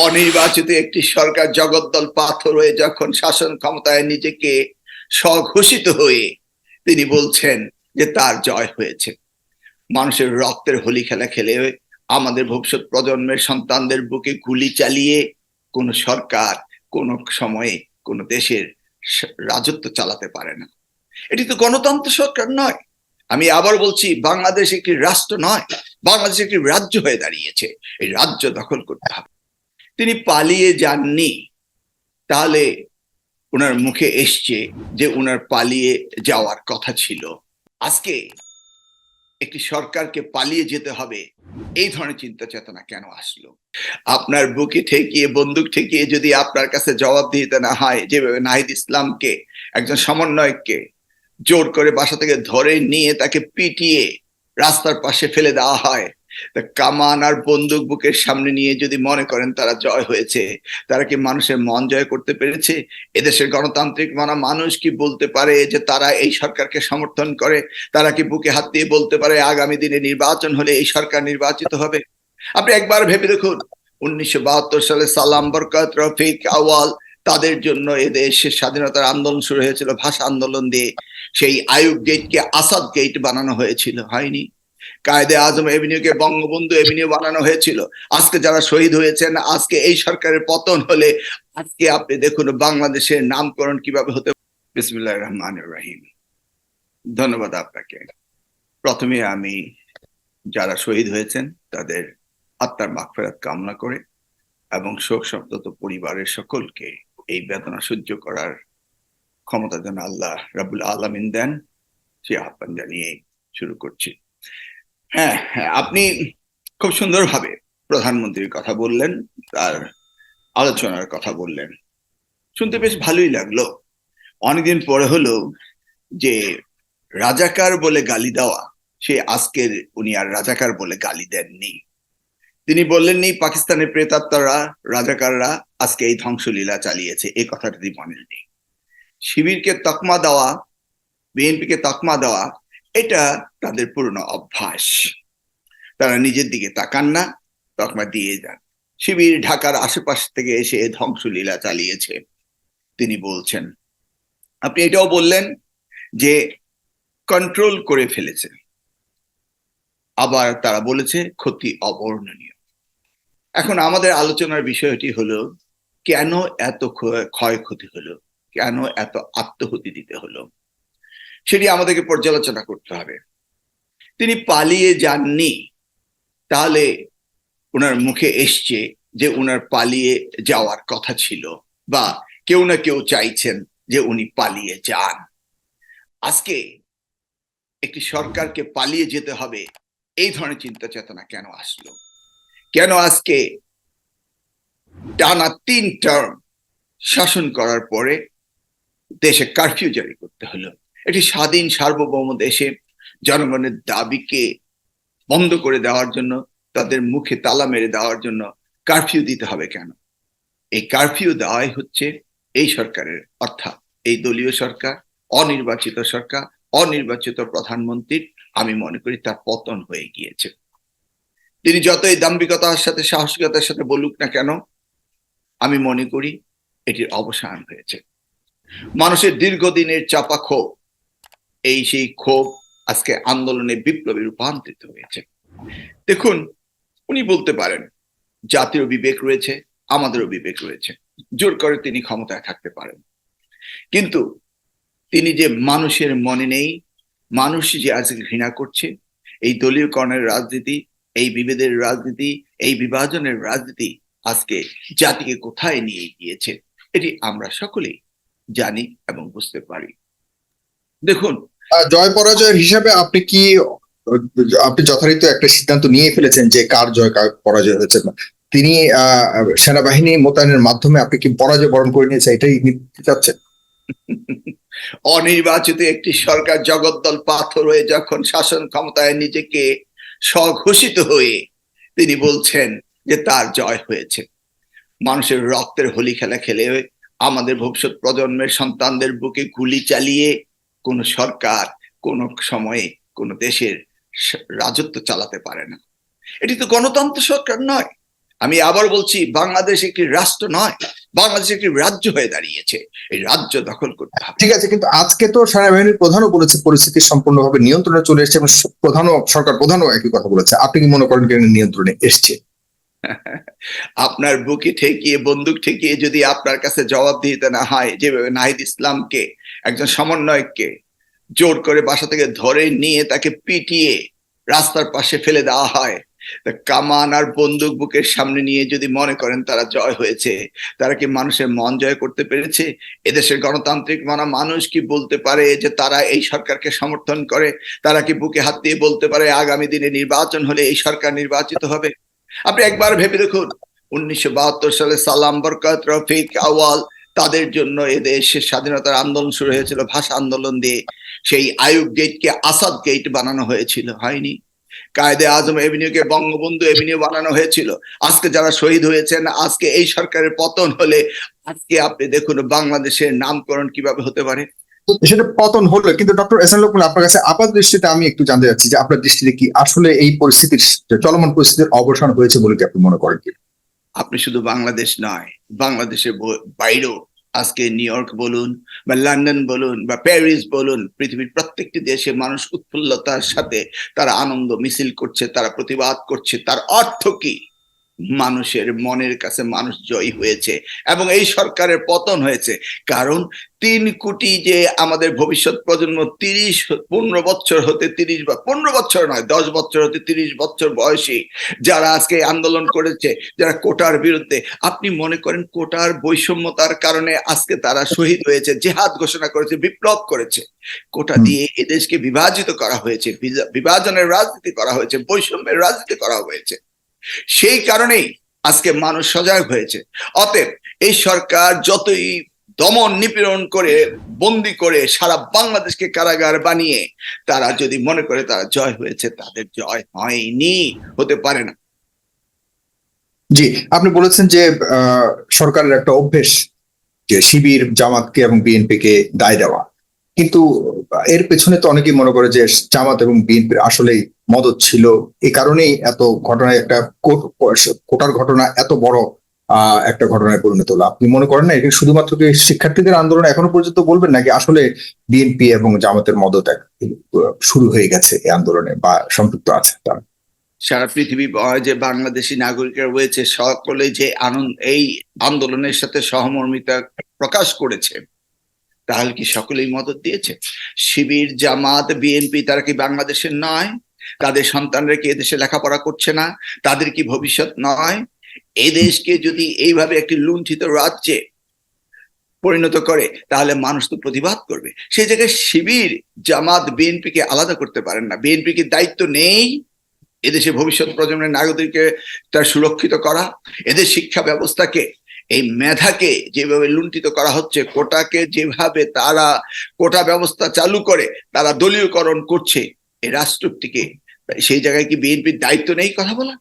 অনির্বাচিত একটি সরকার জগদ্দল পাথর হয়ে যখন শাসন ক্ষমতায় নিজেকে স্বঘোষিত হয়ে তিনি বলছেন যে তার জয় হয়েছে। মানুষের রক্তের হোলি খেলা খেলে আমাদের ভবিষ্যৎ প্রজন্মের সন্তানদের বুকে গুলি চালিয়ে কোন সরকার কোন সময়ে কোন দেশের রাজত্ব চালাতে পারে না। এটি তো গণতন্ত্র সরকার নয়। আমি আবার বলছি, বাংলাদেশ একটি রাষ্ট্র নয়, বাংলাদেশ একটি রাজ্য হয়ে দাঁড়িয়েছে। এই রাজ্য দখল করতে হবে। তিনি পালিয়ে যাননি, তাহলে ওনার মুখে এসছে যে ওনার পালিয়ে যাওয়ার কথা ছিল। আজকে একটি সরকারকে পালিয়ে যেতে হবে, এই ধরনের চিন্তা চেতনা কেন আসলো? আপনার বুকে ঠেকিয়ে বন্দুক ঠেকিয়ে যদি আপনার কাছে জবাব দিতে না হয়, যেভাবে নাহিদ ইসলামকে, একজন সমন্বয়ককে জোর করে বাসা থেকে ধরে নিয়ে তাকে পিটিয়ে রাস্তার পাশে ফেলে দেওয়া হয়, কামান আর বন্দুক বুকের সামনে নিয়ে যদি মনে করেন তারা জয় হয়েছে, তারা কি মানুষের মন জয় করতে পেরেছে? এদেশের গণতান্ত্রিক মানা মানুষ কি বলতে পারে যে তারা এই সরকারকে সমর্থন করে? তারা কি বুকে হাত দিয়ে বলতে পারে আগামী দিনে নির্বাচন হলে এই সরকার নির্বাচিত হবে? আপনি একবার ভেবে দেখুন, 1972 সালে সালাম, বরকত, রফিক, আওয়াল, তাদের জন্য এদেশের স্বাধীনতার আন্দোলন শুরু হয়েছিল ভাষা আন্দোলন দিয়ে। সেই আইয়ুব গেটকে আসাদ গেট বানানো হয়েছিল, হয়নি? কায়েদে আজম এভিনিউকে বঙ্গবন্ধু এভিনিউ বানানো হয়েছিল। আজকে যারা শহীদ হয়েছেন, আজকে এই সরকারের পতন হলে আজকে আপনি দেখুন বাংলাদেশের নামকরণ কিভাবে হতে। বিসমিল্লাহির রহমানির রহিম। ধন্যবাদ আপনাকে। প্রথমে আমি যারা শহীদ হয়েছেন তাদের আত্মার মাগফিরাত কামনা করে এবং শোক সন্তপ্ত পরিবারের সকলকে এই বেদনা সহ্য করার ক্ষমতা যেন আল্লাহ রাব্বুল আলামিন দেন, সে আহ্বান জানিয়ে শুরু করছি। হ্যাঁ, আপনি খুব সুন্দরভাবে প্রধানমন্ত্রীর কথা বললেন, তার আলোচনার কথা বললেন, শুনতে বেশ ভালোই লাগলো। অনেকদিন পরে হলো যে রাজাকার বলে গালি দেওয়া, সে আজকের উনি আর রাজাকার বলে গালি দেননি। তিনি বললেননি পাকিস্তানের প্রেতাত্মারা, রাজাকাররা আজকে এই ধ্বংসলীলা চালিয়েছে, এই কথাটা তিনি বলেননি। শিবিরকে তকমা দেওয়া, বিএনপিকে তকমা দেওয়া, এটা তাদের পুরনো অভ্যাস। তারা নিজের দিকে তাকান না, তকমা দিয়ে যান। শিবির ঢাকার আশেপাশ থেকে এসে ধ্বংসলীলা চালিয়েছে তিনি বলছেন। আপনি এটাও বললেন যে কন্ট্রোল করে ফেলেছে, আবার তারা বলেছে ক্ষতি অবর্ণনীয়। এখন আমাদের আলোচনার বিষয়টি হলো, কেন এত ক্ষয়ক্ষতি হলো, কেন এত আত্মহতি দিতে হলো, সেটি আমাদেরকে পর্যালোচনা করতে হবে। তিনি পালিয়ে যাননি, তাহলে ওনার মুখে এসছে যে ওনার পালিয়ে যাওয়ার কথা ছিল, বা কেউ না কেউ চাইছেন যে উনি পালিয়ে যান। আজকে একটি সরকারকে পালিয়ে যেতে হবে, এই ধরনের চিন্তা চেতনা কেন আসলো? কেন আজকে টানা 3 টার্ম শাসন করার পরে দেশে কারফিউ জারি করতে হলো? একটি স্বাধীন সার্বভৌম দেশে জনগণের দাবিকে বন্ধ করে দেওয়ার জন্য, তাদের মুখে তালা মেরে দেওয়ার জন্য কারফিউ দিতে হবে কেন? এই কারফিউ দেওয়াই হচ্ছে এই সরকারের, অর্থাৎ এই দলীয় সরকার, অনির্বাচিত সরকার, অনির্বাচিত প্রধানমন্ত্রীর, আমি মনে করি তার পতন হয়ে গিয়েছে। তিনি যতই দাম্ভিকতার সাথে সাহসিকতার সাথে বলুক না কেন, আমি মনে করি এটির অবসান হয়েছে। মানুষের দীর্ঘদিনের চাপা ক্ষোভ, এই সেই ক্ষোভ আজকে আন্দোলনে বিপ্লবে রূপান্তরিত হয়েছে। দেখুন, উনি বলতে পারেন জাতীয় বিবেক রয়েছে, আমাদেরও বিবেক রয়েছে, জোর করে তিনি ক্ষমতায় থাকতে পারেন, কিন্তু তিনি যে মানুষের মনে নেই, মানুষ যে আজকে ঘৃণা করছে, এই দলীয়করণের রাজনীতি, এই বিভেদের রাজনীতি, এই বিভাজনের রাজনীতি আজকে জাতিকে কোথায় নিয়ে গিয়েছে, এটি আমরা সকলেই জানি এবং বুঝতে পারি। দেখুন, জয় পরাজয়ের হিসাবে আপনি যথারীতি একটা সিদ্ধান্ত নিয়ে ফেলেছেন যে কার জয় কার পরাজয় হয়েছে। তিনি সেনাবাহিনী মোতায়েনের মাধ্যমে আপনি কি পরাজয় বরণ করে নিয়েছেন, এটাই নিতে চাচ্ছেন? অনির্বাচিত একটি সরকার জগদ্দল পাথর হয়ে যখন শাসন ক্ষমতায় নিজেকে স্বঘোষিত হয়ে তিনি বলছেন যে তার জয় হয়েছে। মানুষের রক্তের হোলি খেলা খেলে আমাদের ভবিষ্যৎ প্রজন্মের সন্তানদের বুকে গুলি চালিয়ে কোন সরকার কোন সময়ে কোন দেশের রাজত্ব চালাতে পারে না। এটি তো গণতন্ত্র সরকার নয়। আমি আবার বলছি, বাংলাদেশ একটি রাষ্ট্র নয়, বাংলাদেশ একটি রাজ্য হয়ে দাঁড়িয়েছে। এই রাজ্য দখল করতে হবে। ঠিক আছে, কিন্তু আজকে তো সেনাবাহিনীর প্রধানও বলেছে পরিস্থিতি সম্পূর্ণভাবে নিয়ন্ত্রণে চলে এসেছে এবং সরকার প্রধানও একই কথা বলেছে। আপনি কি মনে করেন কেন নিয়ন্ত্রণে এসছে? আপনার বুকে ঠেকিয়ে, বন্দুক ঠেকিয়ে যদি আপনার কাছে জবাবদিহিতা না হয়, যেভাবে নাহিদ ইসলামকে, একজন সমন্বয়ককে জোর করে বাসা থেকে ধরে নিয়ে তাকে পিটিয়ে রাস্তার পাশে ফেলে দেওয়া হয়, কামান আর বন্দুক বুকের সামনে নিয়ে যদি মনে করেন তারা জয় হয়েছে, তারা কি মানুষের মন জয় করতে পেরেছে? এদেশের গণতান্ত্রিক মানা মানুষ কি বলতে পারে যে তারা এই সরকারকে সমর্থন করে? তারা কি বুকে হাত দিয়ে বলতে পারে আগামী দিনে নির্বাচন হলে এই সরকার নির্বাচিত হবে? আপনি একবার ভেবে দেখুন, 1972 সালে সালাম, বরকত, রফিক, আওয়াল, তাদের জন্য এদেশের স্বাধীনতার আন্দোলন শুরু হয়েছিল ভাষা আন্দোলন দিয়ে। সেই আইয়ুব গেটকে আসাদ গেট বানানো হয়েছিল, হয়নি? কায়েদে আজম এভিনিউকে বঙ্গবন্ধু এভিনিউ বানানো হয়েছিল। আজকে যারা শহীদ হয়েছেন, আজকে এই সরকারের পতন হলে আজকে আপনি দেখুন বাংলাদেশের নামকরণ কিভাবে হতে পারে। সেটা পতন হলো, কিন্তু ডক্টর এহসান লোকমান, আপনার কাছে আপাত দৃষ্টিতে আমি একটু জানতে চাচ্ছি যে আপনার দৃষ্টিতে কি আসলে এই পরিস্থিতির, চলমান পরিস্থিতির অবসান হয়েছে বলে কি আপনি মনে করেন কি? আপনি শুধু বাংলাদেশ নয়, বাংলাদেশের বাইরেও আজকে নিউ ইয়র্ক বলুন বা লন্ডন বলুন বা প্যারিস বলুন, পৃথিবীর প্রত্যেকটি দেশে মানুষ উৎফুল্লতার সাথে তারা আনন্দ মিছিল করছে, তারা প্রতিবাদ করছে। তার অর্থ কি? মানুষের মনের কাছে মানুষ জয়ী হয়েছে এবং এই সরকারের পতন হয়েছে। কারণ 3 কোটি যে আমাদের ভবিষ্যৎ প্রজন্ম, 15 বছর হতে 30 বা 15 বছর নয়, 10 বছর হতে 30 বছর বয়সী যারা আজকে আন্দোলন করেছে, যারা কোটার বিরুদ্ধে, আপনি মনে করেন কোটার বৈষম্যতার কারণে আজকে তারা শহীদ হয়েছে, জেহাদ ঘোষণা করেছে, বিপ্লব করেছে। কোটা দিয়ে এদেশকে বিভাজিত করা হয়েছে, বিভাজনের রাজনীতি করা হয়েছে, বৈষম্যের রাজনীতি করা হয়েছে। সেই কারণেই আজকে মানুষ সজাগ হয়েছে। অতএব এই সরকার যতই দমন নিপীড়ন করে, বন্দি করে সারা বাংলাদেশকে কারাগার বানিয়ে তারা যদি মনে করে তারা জয় হয়েছে, তাদের জয় হয়নি, হতে পারে না। জি, আপনি বলেছেন যে সরকারের একটা অভ্যেস যে শিবির, জামাতকে এবং বিএনপি কে দায় দেওয়া, কিন্তু এর পেছনে তো অনেকেই মনে করে যে জামাত এবং বিএনপির আসলেই মদত ছিল, এই কারণেই এত ঘটনায় একটা কোটার ঘটনা এত বড় একটা ঘটনায় পরিণত হলো। আপনি মনে করেন না এটা শুধুমাত্র কি শিক্ষার্থীদের আন্দোলন এখনো পর্যন্ত বলবেন, নাকি আসলে বিএনপি এবং জামাতের মদত শুরু হয়ে গেছে এই আন্দোলনে বা সম্পৃক্ত আছে তারা? সারা পৃথিবী যে বাংলাদেশি নাগরিকরা রয়েছে, সকলে যে এই আন্দোলনের সাথে সহমর্মিতা প্রকাশ করেছে, তাহলে কি সকলেই মদত দিয়েছে? শিবির, জামাত, বিএনপি তারা কি বাংলাদেশের নয়? তাদের সন্তানরা কি এদেশে লেখাপড়া করছে না? তাদের কি ভবিষ্যৎ নয়? এই দেশকে যদি এইভাবে একটি লুণ্ঠিত রাজ্যে পরিণত করে তাহলে মানুষ তো প্রতিবাদ করবে। সেই জায়গায় শিবির, জামাত, বিএনপি কে আলাদা করতে পারেন না। বিএনপি কি দায়িত্ব নেই এদেশে ভবিষ্যৎ প্রজন্মের নাগরিককে তার সুরক্ষিত করা? এদের শিক্ষা ব্যবস্থাকে, এই মেধাকে যেভাবে লুণ্ঠিত করা হচ্ছে, কোটাকে যেভাবে তারা কোটা ব্যবস্থা চালু করে তারা দলীয়করণ করছে এই রাষ্ট্রটিকে, সেই জায়গায় কি বিএনপির দায়িত্ব নেই কথা বলা?